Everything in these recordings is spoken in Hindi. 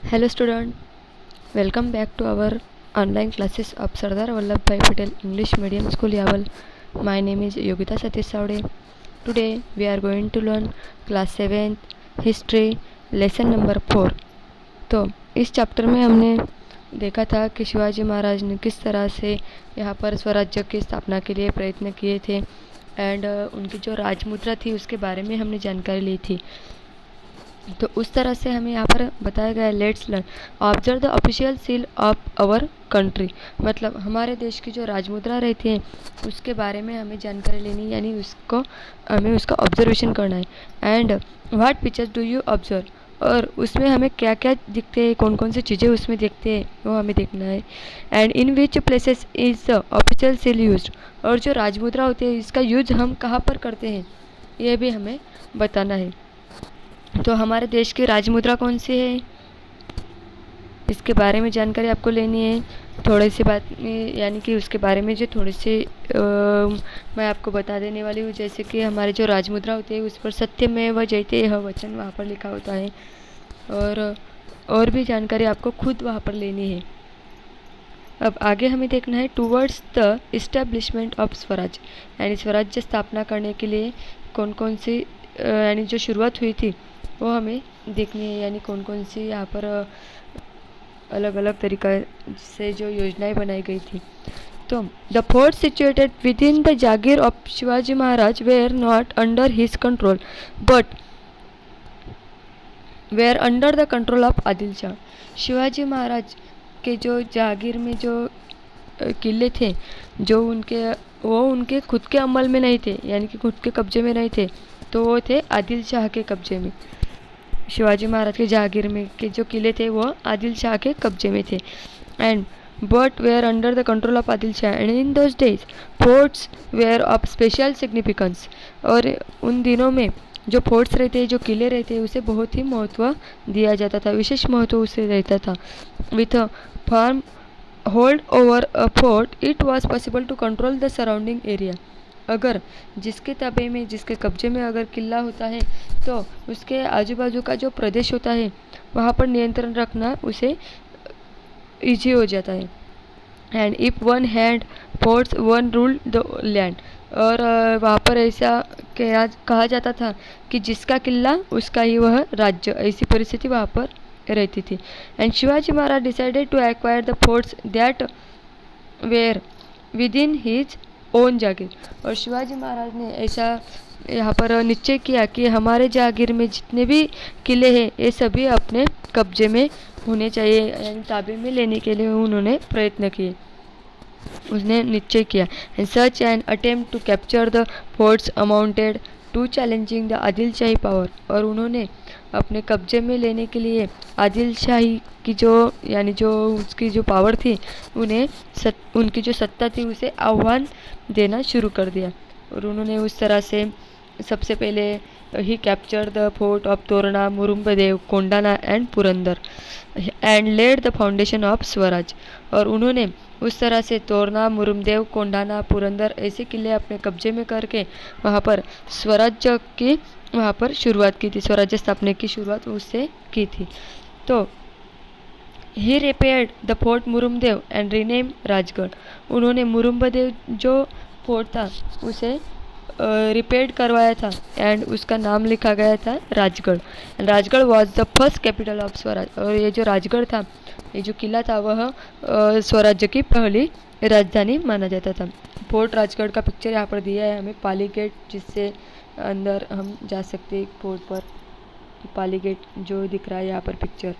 Hello student, welcome back to our online classes of Sardar Vallabhbhai Patel English Medium School Yaval. My name is Yogita Satish Savde. Today we are going to learn class 7th history lesson number 4. तो इस चैप्टर में हमने देखा था कि शिवाजी महाराज ने किस तरह से यहाँ पर स्वराज्य की स्थापना के लिए प्रयत्न किए थे एंड उनकी जो राजमुद्रा थी उसके बारे में हमने जानकारी ली थी। तो उस तरह से हमें यहाँ पर बताया गया है let's learn observe the official seal of our country, मतलब हमारे देश की जो राजमुद्रा रहती है उसके बारे में हमें जानकारी लेनी, यानी उसको हमें उसका ऑब्जर्वेशन करना है। And what pictures do you observe, और उसमें हमें क्या क्या दिखते हैं, कौन कौन सी चीज़ें उसमें दिखते हैं वो हमें देखना है। And in which places is the official seal used, और जो राजमुद्रा होती है इसका यूज हम कहाँ पर करते हैं ये भी हमें बताना है। तो हमारे देश की राजमुद्रा कौन सी है इसके बारे में जानकारी आपको लेनी है। थोड़ी सी बात यानी कि उसके बारे में जो थोड़ी सी मैं आपको बता देने वाली हूँ। जैसे कि हमारी जो राजमुद्रा होती है उस पर सत्यमेव जयते यह वचन वहाँ पर लिखा होता है, और भी जानकारी आपको खुद वहाँ पर लेनी है। अब आगे हमें देखना है towards the establishment of Swaraj, यानी स्वराज्य स्थापना करने के लिए कौन कौन सी यानी जो शुरुआत हुई थी वो हमें देखनी है, यानी कौन कौन सी यहाँ पर अलग अलग तरीक़ा से जो योजनाएं बनाई गई थी। तो the fort situated within the jagir of Shivaji Maharaj were not under his control but were under the control of Adil Shah. Shivaji Maharaj के जो जागीर में जो किले थे जो उनके खुद के अमल में नहीं थे, यानी कि खुद के कब्जे में नहीं थे, तो वो थे आदिल शाह के कब्जे में। शिवाजी महाराज के जागीर में के जो किले थे वो आदिल शाह के कब्जे में थे। And but were under the control of Adil Shah and in those days forts were of special significance, और उन दिनों में जो फोर्ट्स रहते जो किले रहते उसे बहुत ही महत्व दिया जाता था, विशेष महत्व उसे रहता था। With a firm hold over a fort it was possible to control the surrounding area, अगर जिसके ताबे में जिसके कब्जे में अगर किला होता है तो उसके आजू बाजू का जो प्रदेश होता है वहाँ पर नियंत्रण रखना उसे ईजी हो जाता है। And if one hand forts one rule the land, और वहाँ पर ऐसा कहा जाता था कि जिसका किला उसका ही वह राज्य, ऐसी परिस्थिति वहाँ पर रहती थी। And Shivaji Maharaj decided to acquire the forts that were within his own jagir, और शिवाजी महाराज ने ऐसा यहाँ पर निश्चय किया कि हमारे जागीर में जितने भी किले हैं ये सभी अपने कब्जे में होने चाहिए, यानी ताबे में लेने के लिए उन्होंने प्रयत्न किए, उसने निश्चय किया। And such an attempt to capture the forts amounted to challenging the Adil Shahi power, और उन्होंने अपने कब्जे में लेने के लिए आदिल शाही की जो यानी जो उसकी जो पावर थी उन्हें उनकी जो सत्ता थी उसे आह्वान देना शुरू कर दिया। और उन्होंने उस तरह से सबसे पहले ही capture the fort of Torna, Murumbdev, Kondana and Purandar and led the foundation of Swaraj, और उन्होंने उस तरह से तोरणा, मुरुमदेव, कोंडाना, पुरंदर ऐसे किले अपने कब्जे में करके वहाँ पर स्वराज्य की वहाँ पर शुरुआत की थी, स्वराज्य स्थापना की शुरुआत उससे की थी। तो he repaired the fort Murumdev and rename Rajgarh, उन्होंने मुरुम्बदेव जो फोर्ट था उसे रिपेयर्ड करवाया था एंड उसका नाम लिखा गया था Rajgarh. Rajgarh was the first capital of Swaraj, और ये जो राजगढ़ था, ये जो किला था वह स्वराज्य की पहली राजधानी माना जाता था। फोर्ट राजगढ़ का पिक्चर यहाँ पर दिया है हमें, पाली गेट, जिससे अंदर हम जा सकते हैं फोर्ट पर, पाली गेट जो दिख रहा है यहाँ पर पिक्चर।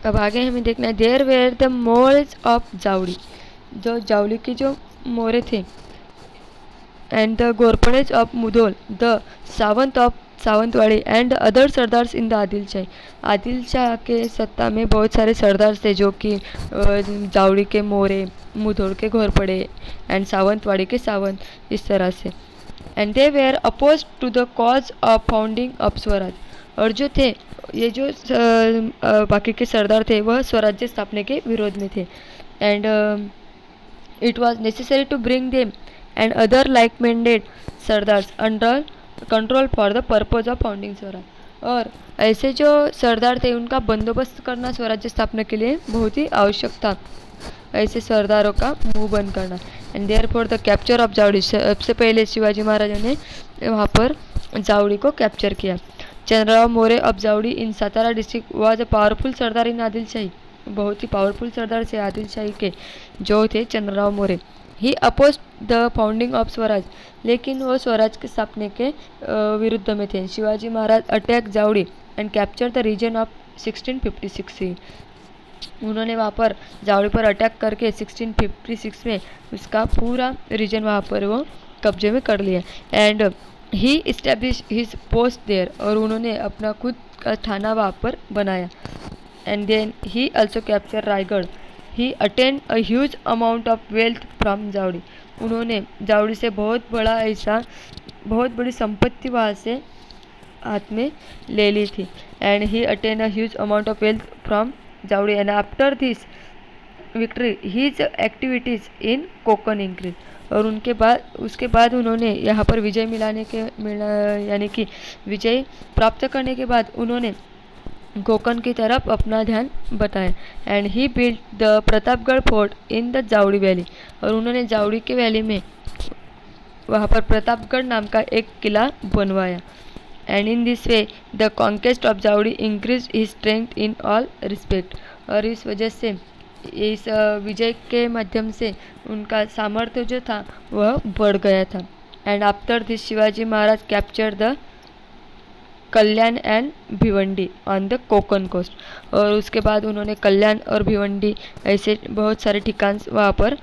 अब आगे हमें देखना है there were the Mores of Javli, जो जावली के जो मोरे थे, and the Ghorpades of Mudhol, the Sawant of Sawantwadi and other sardars in the Adil Shahi. Adil Shah के सत्ता में बहुत सारे सरदार थे जो कि जावड़ी के मोरे, मुधोल के घोरपड़े एंड सावंतवाड़ी के सावंत, इस तरह से। And they were oppose to the cause of founding of Swaraj, और जो थे ये जो बाकी के सरदार थे वह स्वराज्य स्थापना के विरोध में थे। And it was necessary to bring them and other like minded sardars under control for the purpose of founding Swaraj. और ऐसे जो सरदार थे उनका बंदोबस्त करना स्वराज्य स्थापना के लिए बहुत ही आवश्यक था, ऐसे सरदारों का मुंह बंद करना। And therefore the capture of Javali, सबसे पहले शिवाजी महाराज ने वहाँ पर जावड़ी को कैप्चर किया। Chandrarao More of Javli in Satara district was a powerful sardar in Adilshahi, बहुत ही पावरफुल सरदार से आदिलशाही के जो थे Chandrarao More. He oppose the founding of Swaraj, लेकिन वो स्वराज के स्थापने के विरुद्ध में थे। Shivaji Maharaj attack Javli and capture the region of 1656 ही, उन्होंने वहाँ पर जावड़ी पर अटैक करके 1656 में उसका पूरा रीजन वहाँ पर वो कब्जे में कर लिया। And he establish his post there, और उन्होंने अपना खुद का थाना वहाँ पर बनाया। And then he also capture Raigad. He attained a huge amount of wealth from Javali, उन्होंने जावड़ी से बहुत बड़ी संपत्ति वहाँ से हाथ में ले ली थी। And he attained a huge amount of wealth from Javali and after this victory his activities in Konkan increase, और उसके बाद उन्होंने यहाँ पर विजय यानी कि विजय प्राप्त करने के बाद उन्होंने कोकन की तरफ अपना ध्यान बताया। And he build the Pratapgarh fort in the Jawali valley, और उन्होंने जावड़ी के वैली में वहाँ पर प्रतापगढ़ नाम का एक किला बनवाया। And in this way the conquest of Jawali increase his strength in all respect, और इस वजह से इस विजय के माध्यम से उनका सामर्थ्य जो था वह बढ़ गया था। And after this Shivaji Maharaj capture the Kalyan and Bhiwandi on the Konkan coast, और उसके बाद उन्होंने कल्याण और भिवंडी ऐसे बहुत सारे ठिकान वहाँ पर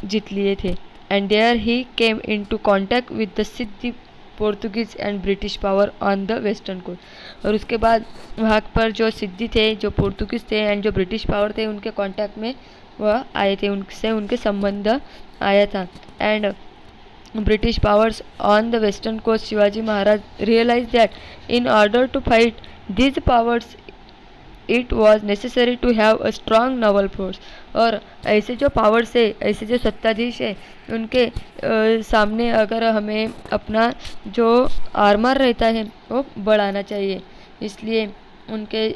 जीत लिए थे। And there he came into contact with the Siddi Portuguese and British power on the western coast, और उसके बाद वहाँ पर जो सिद्धी थे, जो पोर्तुगीज थे एंड जो ब्रिटिश पावर थे, उनके कांटेक्ट में वह आए थे, उनसे उनके संबंध आया था। And British powers on the western coast, Shivaji Maharaj realized that in order to fight these powers it was necessary to have a strong naval force, और ऐसे जो पावर्स है, ऐसे जो सत्ताधीश है, उनके सामने अगर हमें अपना जो आर्मर रहता है वो बढ़ाना चाहिए। इसलिए उनके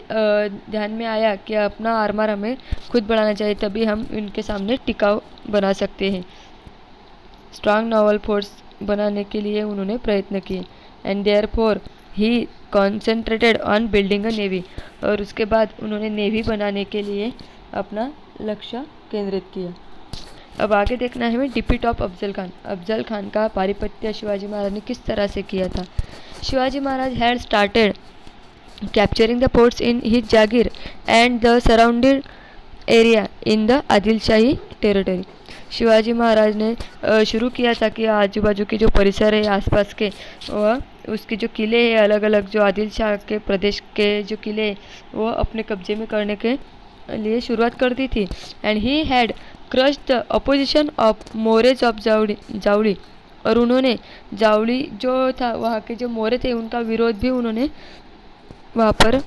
ध्यान में आया कि अपना आर्मर हमें खुद बढ़ाना चाहिए, तभी हम इनके सामने टिकाऊ बना सकते हैं। स्ट्रांग नावल फोर्स बनाने के लिए उन्होंने प्रयत्न किए। And therefore he concentrated on building a navy, और उसके बाद उन्होंने नेवी बनाने के लिए अपना लक्ष्य केंद्रित किया। अब आगे देखना है हमें डिफीट ऑफ अफजल खान। अफजल खान का पारिपत्य शिवाजी महाराज ने किस तरह से किया था। Shivaji Maharaj had started capturing the forts in his jagir and the surrounded area in the Adilshahi territory. Shivaji Maharaj ने शुरू किया था कि आजू बाजू के जो परिसर है आसपास के, वह उसके जो किले हैं, अलग अलग जो आदिल शाह के प्रदेश के जो किले वो अपने कब्जे में करने के लिए शुरुआत कर दी थी। And he had crush the opposition of Mores of Javli, और उन्होंने जावड़ी जो था वहाँ के जो मोरे थे उनका विरोध भी उन्होंने वहाँ पर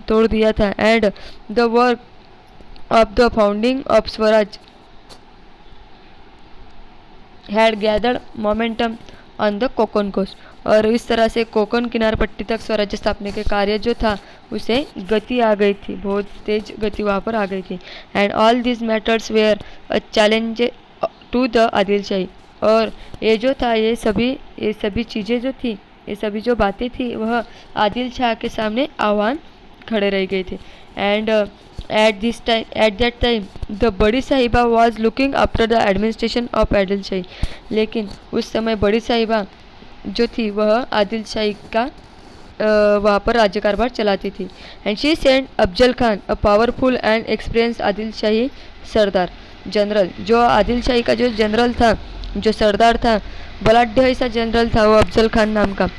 तोड़ दिया था। And the work of the founding of Swaraj had gathered momentum on the Konkan coast, और इस तरह से कोकन किनार पट्टी तक स्वराज्य स्थापना के कार्य जो था उसे गति आ गई थी, बहुत तेज गति वहाँ पर आ गई थी। And all this matters were a challenge to the Adilshahi, और ये जो था ये सभी चीज़ें जो थी, ये सभी जो बातें थी वह आदिल शाह के सामने आह्वान खड़े रह गए थे। And at that time the बड़ी साहिबा was looking after the administration of Adil शाही, लेकिन उस समय बड़ी साहिबा जो थी वह आदिल शाही का वहाँ पर राज्य कारभार चलाती थी। And she sent Afzal Khan a powerful and experience Adil shahi Sardar general, जो आदिल शाही का जो जनरल था, जो सरदार था, बलाढ्य ऐसा जनरल था वो अफजल खान नाम का,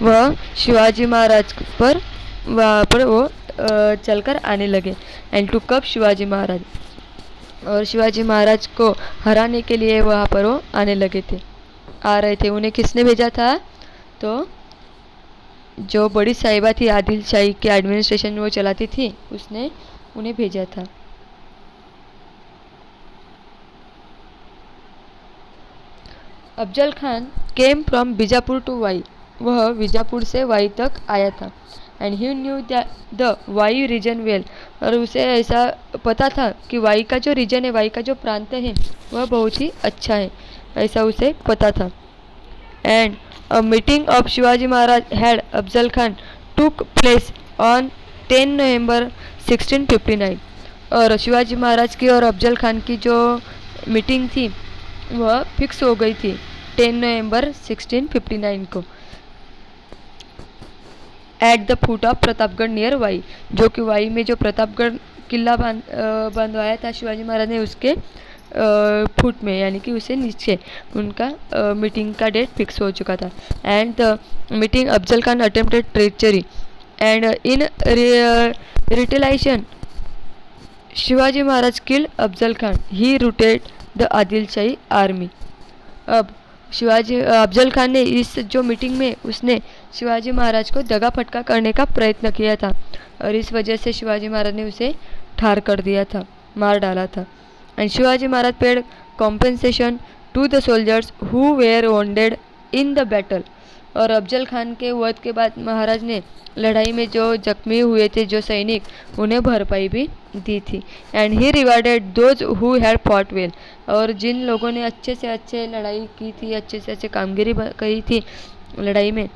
वह शिवाजी महाराज पर वहाँ पर वो चलकर आने लगे। And to cup Shivaji Maharaj, और शिवाजी महाराज को हराने के लिए वहाँ पर वो आने लगे थे, आ रहे थे। उन्हें किसने भेजा था? तो जो बड़ी साहिबा थी आदिल शाही के एडमिनिस्ट्रेशन वो चलाती थी, उसने उन्हें भेजा था। Afzal Khan came from Bijapur to Wai, वह बीजापुर से वाई तक आया था। And he knew the Wai region well, और उसे ऐसा पता था कि वाई का जो रीजन है, वाई का जो प्रांत है वह बहुत ही अच्छा है, ऐसा उसे पता था। And a meeting of Shivaji Maharaj had Afzal Khan took place on 10 नवंबर 1659, और शिवाजी महाराज की और अफजल खान की जो मीटिंग थी वह फिक्स हो गई थी 10 नवंबर 1659 को, at the foot of Pratapgad near Wai, जो कि वाई में जो प्रतापगढ़ किला बांधवाया था शिवाजी महाराज ने, उसके फुट में यानी कि उसे नीचे उनका मीटिंग का डेट फिक्स हो चुका था। And the meeting Afzal Khan attempted treachery and in retaliation Shivaji Maharaj killed Afzal Khan, he routed the Adil Shahi army. अब शिवाजी अफजल खान ने इस जो मीटिंग में उसने शिवाजी महाराज को दगा फटका करने का प्रयत्न किया था, और इस वजह से शिवाजी महाराज ने उसे ठार कर दिया था, मार डाला था। And Shivaji Maharaj paid compensation to the soldiers who were wounded in the battle, और अफजल खान के वध के बाद महाराज ने लड़ाई में जो जख्मी हुए थे जो सैनिक, उन्हें भरपाई भी दी थी। And he rewarded those who had fought well, और जिन लोगों ने अच्छे से अच्छे लड़ाई की थी, अच्छे से अच्छे कामगिरी करी थी लड़ाई में,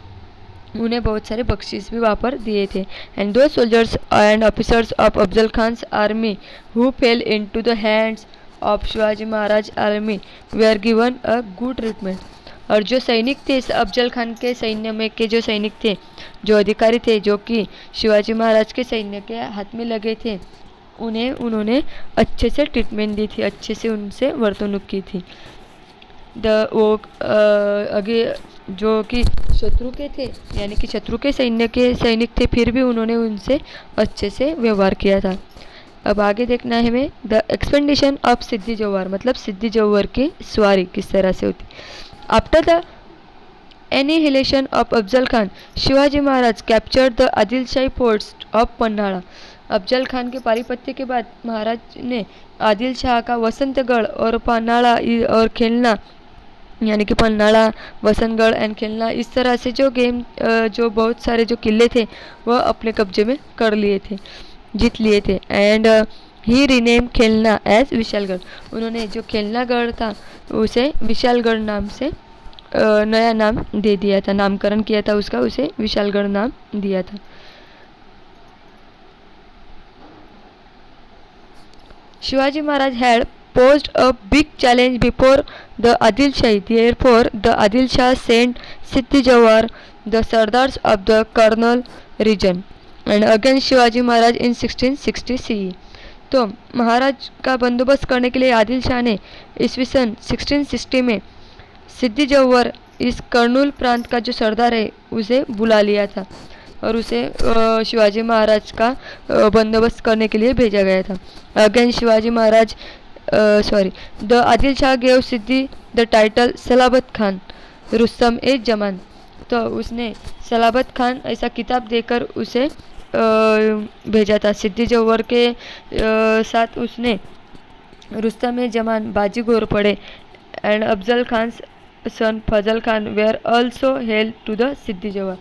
उन्हें बहुत सारे बख्शीश भी वहाँ पर दिए थे। And those soldiers and officers of Afzal Khan's army who fell into the hands of Shivaji Maharaj army were given a good treatment, और जो सैनिक थे अफजल खान के सैन्य में के जो सैनिक थे, जो अधिकारी थे जो कि शिवाजी महाराज के सैन्य के हाथ में लगे थे, उन्हें उन्होंने अच्छे से ट्रीटमेंट दी थी, अच्छे से उनसे वर्तणूक की थी। वो आगे जो कि शत्रु के थे यानी कि शत्रु के सैन्य के सैनिक थे, फिर भी उन्होंने उनसे अच्छे से व्यवहार किया था। अब आगे देखना है हमें the expedition of Siddi Jauhar, मतलब सिद्दी जौहर की सवारी किस तरह से होती। After the annihilation of Afzal Khan, Shivaji Maharaj captured the Adil Shahi forts of Panhala. Afzal Khan के पारिपत्य के बाद महाराज ने आदिल शाह का वसंतगढ़ और पन्हाड़ा और खेलना यानी कि पन्हाड़ा, वसंतगढ़ एंड खेलना, इस तरह से जो जो बहुत सारे जो किले थे वह अपने कब्जे में कर लिए थे, जीत लिए थे। एंड ही रीनेम खेलना एज विशालगढ़, उन्होंने जो खेलनागढ़ था उसे विशालगढ़ नाम से नया नाम दे दिया था, नामकरण किया था उसका, उसे विशालगढ़ नाम दिया था। Shivaji Maharaj had posed a big challenge before the Adil Shahi. Therefore, the Adil Shah sent Siddhi Jawhar, the Sardars of the Karnal region, and against Shivaji Maharaj in 1660 CE. तो महाराज का बंदोबस्त करने के लिए आदिल शाह ने ईस्वी सन 1660 में सिद्दी जौहर, इस कर्नूल प्रांत का जो सरदार है, उसे बुला लिया था और उसे शिवाजी महाराज का बंदोबस्त करने के लिए भेजा गया था। Against Shivaji Maharaj the Adil Shah gave Siddi the title Salabat Khan Rustam e Zaman, तो उसने सलाबत खान ऐसा किताब देकर उसे भेजा था। सिद्दी जौहर के साथ उसने Rustam e Zaman, Baji Ghorpade and Afzal Khan son Fazal Khan were also held to the Siddi Jauhar,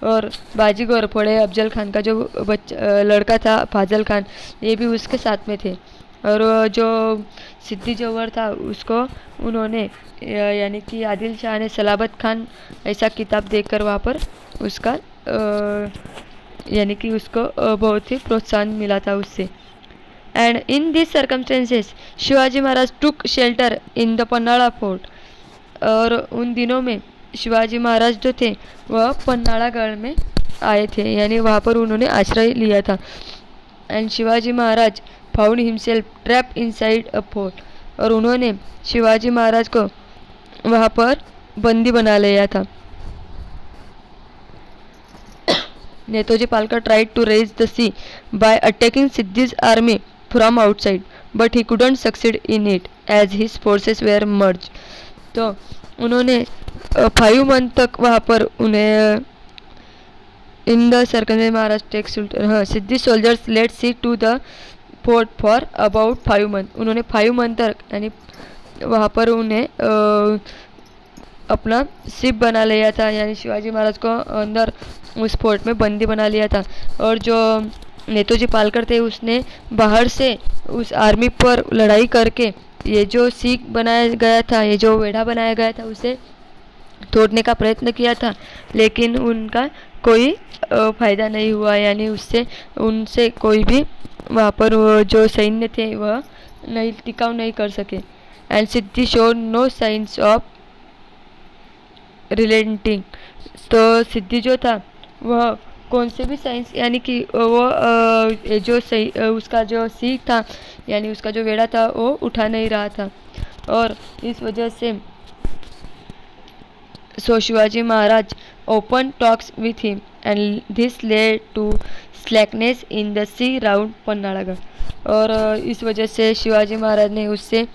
और बाजी घोरपड़े अफजल खान का जो लड़का था फाजल खान, ये भी उसके साथ में थे। और जो सिद्दी जौहर था उसको उन्होंने यानी कि आदिल शाह ने सलाबत खान ऐसा किताब देकर वहाँ पर उसका यानी कि उसको बहुत ही प्रोत्साहन मिला था उससे। And in this circumstances Shivaji Maharaj took shelter in the Panhala fort, और उन दिनों में शिवाजी महाराज जो थे वह पन्हाड़ागढ़ में आए थे, यानी वहाँ पर उन्होंने आश्रय लिया था। And Shivaji Maharaj found himself trap inside a fort, और उन्होंने शिवाजी महाराज को वहाँ पर बंदी बना लिया था। Netaji Palkar tried to raise the siege by attacking Siddi's army from outside, but he couldn't succeed in it as his forces were merge. तो उन्होंने 5 मंथ तक वहाँ पर उन्हें in the circle Maharaj take Siddi soldiers let siege to the fort for about 5 month, उन्होंने 5 मंथ तक यानी वहाँ पर उन्हें अपना शिप बना लिया था, यानी शिवाजी महाराज को अंदर उस फोर्ट में बंदी बना लिया था। और जो नेताजी पालकर थे उसने बाहर से उस आर्मी पर लड़ाई करके ये जो सीख बनाया गया था, ये जो वेढ़ा बनाया गया था, उसे तोड़ने का प्रयत्न किया था, लेकिन उनका कोई फ़ायदा नहीं हुआ, यानी उससे उनसे कोई भी वहाँ पर वो जो सैन्य थे वह नहीं टिकाऊ नहीं कर सके। And Siddhi show no signs of relenting. तो सिद्धि जो था वह कौन से भी साइंस, यानी कि वो जो सही उसका जो सीख था, यानी उसका जो वेड़ा था वो उठा नहीं रहा था। और इस वजह से So Shivaji Maharaj opened talks with him, and this led to slackness in the sea round पन्नालागढ़। और इस वजह से शिवाजी महाराज ने उससे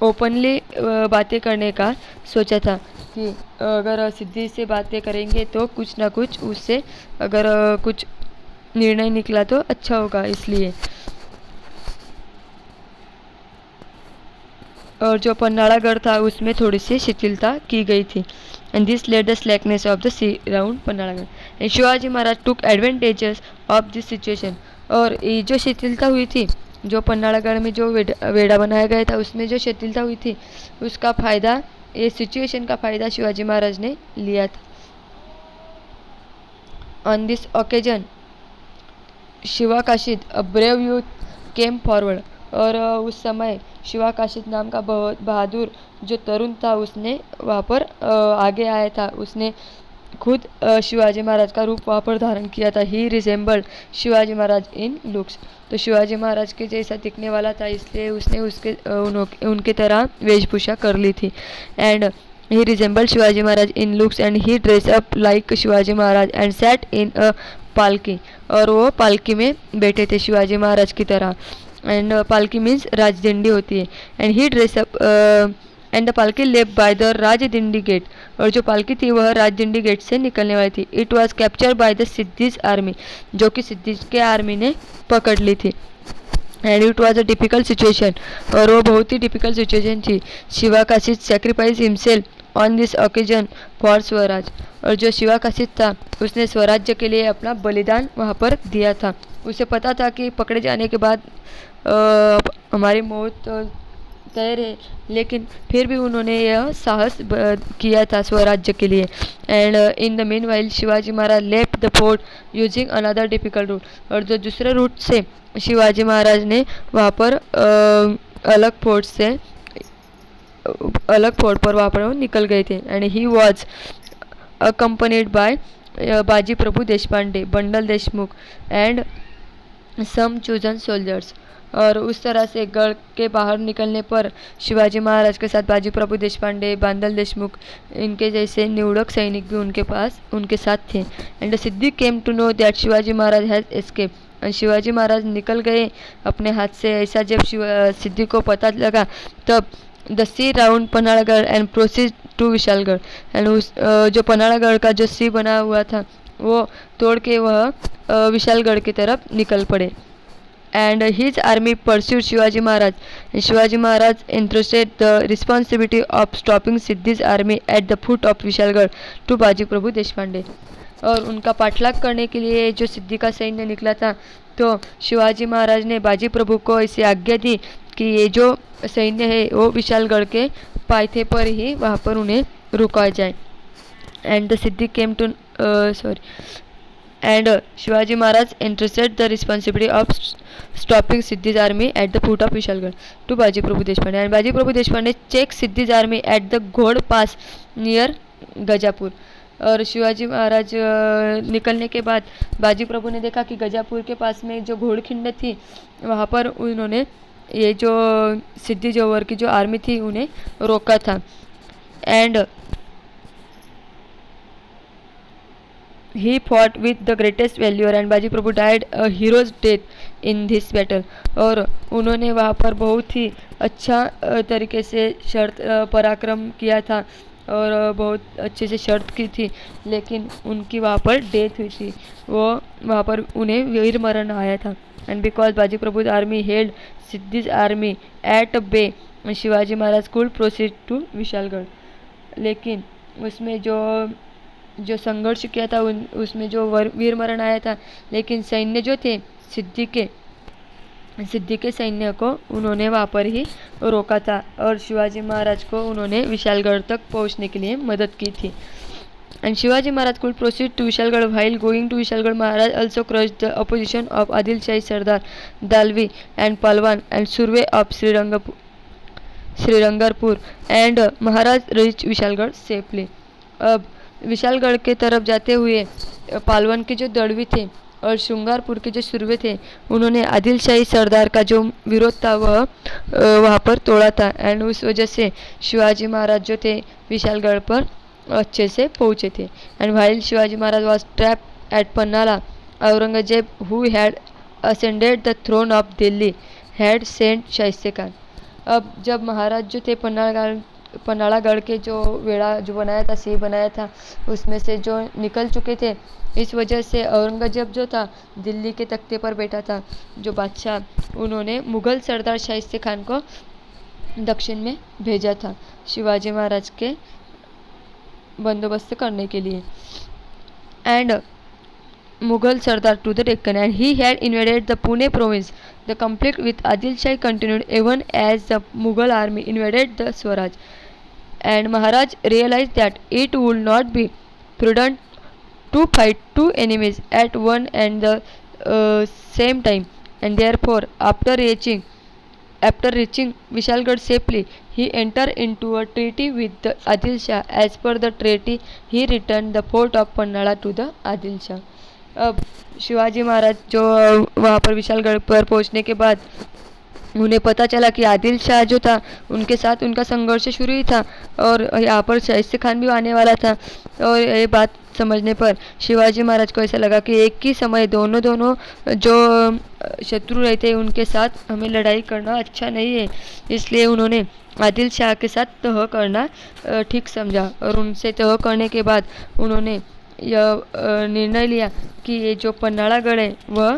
ओपनली बातें करने का सोचा था कि अगर सिद्धि से बातें करेंगे तो कुछ ना कुछ उससे अगर कुछ निर्णय निकला तो अच्छा होगा, इसलिए। और जो पन्नालागढ़ था उसमें थोड़ी सी शिथिलता की गई थी। And this led the slackness of the siege round Panhalagad. And Shivaji Maharaj took advantages of this situation. और ये जो शिथिलता हुई थी, जो पन्नालागढ़ में जो वेड़ा बनाया गया था उसमें जो शिथिलता हुई थी, उसका फ़ायदा, ये सिचुएशन का फ़ायदा शिवाजी महाराज ने लिया था। On this occasion Shiva Kashid a brave youth came forward. और उस समय शिवा काशिद नाम का बहुत बहादुर जो तरुण था उसने वहाँ पर आगे आया था। उसने खुद शिवाजी महाराज का रूप वहाँ पर धारण किया था। ही resembled Shivaji Maharaj in looks. तो शिवाजी महाराज के जैसा दिखने वाला था, इसलिए उसने उसके उनके तरह वेशभूषा कर ली थी। And he resembled Shivaji Maharaj in looks and he dressed up like Shivaji Maharaj and sat in a पालकी। और वो पालकी में बैठे थे शिवाजी महाराज की तरह। एंड पालकी मीन्स राजदिंडी होती है। And he dress up and the पालकी लेफ्ट बाय द राजदिंडी गेट। और जो पालकी थी वह राजदिंडी गेट से निकलने वाली थी। It was capture by the सिद्धिज army, जो कि सिद्धिज के आर्मी ने पकड़ ली थी। And it was a difficult situation. और वो बहुत ही डिफिकल्ट सिचुएशन थी। Shiva Kashid sacrifice himself on this occasion for Swaraj. और जो शिवा काशिद था उसने स्वराज्य के लिए अपना बलिदान वहाँ पर दिया था। उसे पता था कि पकड़े जाने के बाद हमारी मौत तय है, लेकिन फिर भी उन्होंने यह साहस किया था स्वराज्य के लिए। And in the meanwhile Shivaji Maharaj left the fort using another difficult route. और जो दूसरे रूट से शिवाजी महाराज ने वहाँ पर अलग फोर्ट पर वहाँ पर निकल गए थे। And he was accompanied by Baji Prabhu Deshpande, Bandal Deshmukh and some chosen soldiers. और उस तरह से गढ़ के बाहर निकलने पर शिवाजी महाराज के साथ बाजी प्रभु देशपांडे, बांदल देशमुख, इनके जैसे निवड़क सैनिक भी उनके साथ थे। And Siddi came to know that Shivaji Maharaj has escape. और शिवाजी महाराज निकल गए अपने हाथ से। ऐसा जब सिद्धि को पता लगा तब the siege round Panhalagad and proceed to Vishalgad. And उस जो पन्नालागढ़ का जो सी बना हुआ था वो तोड़ के वह विशालगढ़ की तरफ निकल पड़े। And his army pursued Shivaji Maharaj. Shivaji Maharaj entrusted the responsibility of stopping Siddi's army at the foot of Vishalgad to Baji Prabhu Deshpande. और उनका पाठलाग करने के लिए जो सिद्धि का सैन्य निकला था, तो शिवाजी महाराज ने बाजी प्रभु को ऐसी आज्ञा दी कि ये जो सैन्य है वो विशालगढ़ के पायथे पर ही वहाँ पर उन्हें रुकाया जाए। And the Siddi came to and Shivaji Maharaj entrusted the responsibility of stopping Siddhi's army at the foot of Vishalgarh to Baji Prabhu Deshpande. And Baji Prabhu Deshpande checked Siddhi's army at the Ghod Pass near गजापुर। और शिवाजी महाराज निकलने के बाद बाजी प्रभु ने देखा कि गजापुर के पास में जो घोड़खिंड थी वहाँ पर उन्होंने ये जो सिद्धि जोवर की जो आर्मी थी उन्हें रोका था। And he fought with the greatest valor and बाजी प्रभु died a hero's death in this battle। और उन्होंने वहाँ पर बहुत ही अच्छा तरीके से पराक्रम किया था और बहुत अच्छे से शर्त की थी, लेकिन उनकी वहाँ पर डेथ हुई थी। वो वहाँ पर उन्हें वीर मरण आया था। And because Baji Prabhu army held Siddhi's army at bay Shivaji Maharaj could proceed to Vishalgad. लेकिन उसमें जो जो संघर्ष किया था उसमें जो वीर मरण आया था, लेकिन सैन्य जो थे सिद्धि के सैन्य को उन्होंने वहाँ पर ही रोका था और शिवाजी महाराज को उन्होंने विशालगढ़ तक पहुँचने के लिए मदद की थी। And Shivaji Maharaj could proceed to Vishalgarh. While going to Vishalgarh, Maharaj also crushed the opposition of Adil Shahi Sardar, Dalvi and Palwan and Surve of Srirangarpur and Maharaj reached Vishalgarh safely. अब विशालगढ़ के तरफ जाते हुए पालवन के जो दड़वी थे और श्रृंगारपुर के जो सुरवे थे, उन्होंने आदिल शाही सरदार का जो विरोध था वह वहाँ पर तोड़ा था। एंड उस वजह से शिवाजी महाराज जो थे विशालगढ़ पर अच्छे से पहुँचे थे। And while Shivaji Maharaj was trap at Panhala, Aurangzeb who had ascended the throne of Delhi had sent Shaista Khan. अब जब महाराज जो थे पन्नालागढ़ के जो वेड़ा जो बनाया था, सिंह बनाया था, उसमें से जो निकल चुके थे, इस वजह से औरंगजेब जो था दिल्ली के तख्ते पर बैठा था जो बादशाह, उन्होंने मुग़ल सरदार शाइस्ते खान को दक्षिण में भेजा था शिवाजी महाराज के बंदोबस्त करने के लिए। And Mughal Sardar to the Deccan, and he had invaded the Pune province. The conflict with Adil Shah continued even as the Mughal army invaded the Swaraj. And Maharaj realized that it would not be prudent to fight two enemies at one and the same time, and therefore, after reaching Vishalgarh safely, he entered into a treaty with the Adil Shah. As per the treaty, he returned the fort of Pannala to the Adil Shah. अब शिवाजी महाराज जो वहाँ पर विशालगढ़ पर पहुँचने के बाद उन्हें पता चला कि आदिल शाह जो था उनके साथ उनका संघर्ष शुरू ही था और यहाँ पर शाइस्ते खान भी आने वाला था। और ये बात समझने पर शिवाजी महाराज को ऐसा लगा कि एक ही समय दोनों जो शत्रु रहते हैं उनके साथ हमें लड़ाई करना अच्छा नहीं है, इसलिए उन्होंने आदिल शाह के साथ तह करना ठीक समझा। और उनसे तह करने के बाद उन्होंने यह निर्णय लिया कि ये जो पन्नालागढ़ है वह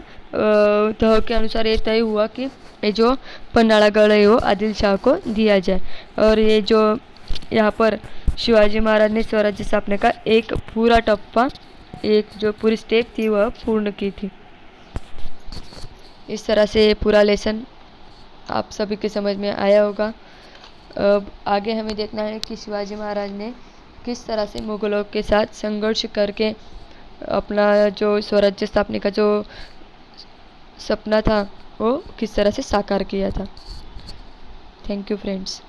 तह के अनुसार ये तय हुआ कि ये जो पन्नालागढ़ है वो आदिल शाह को दिया जाए। और ये जो यहाँ पर शिवाजी महाराज ने स्वराज्य स्थापना का एक पूरा टप्पा, एक जो पूरी स्टेप थी वह पूर्ण की थी। इस तरह से पूरा लेसन आप सभी के समझ में आया होगा। अब आगे हमें देखना है कि शिवाजी महाराज ने किस तरह से मुग़लों के साथ संघर्ष करके अपना जो स्वराज्य स्थापना का जो सपना था वो किस तरह से साकार किया था। Thank you friends.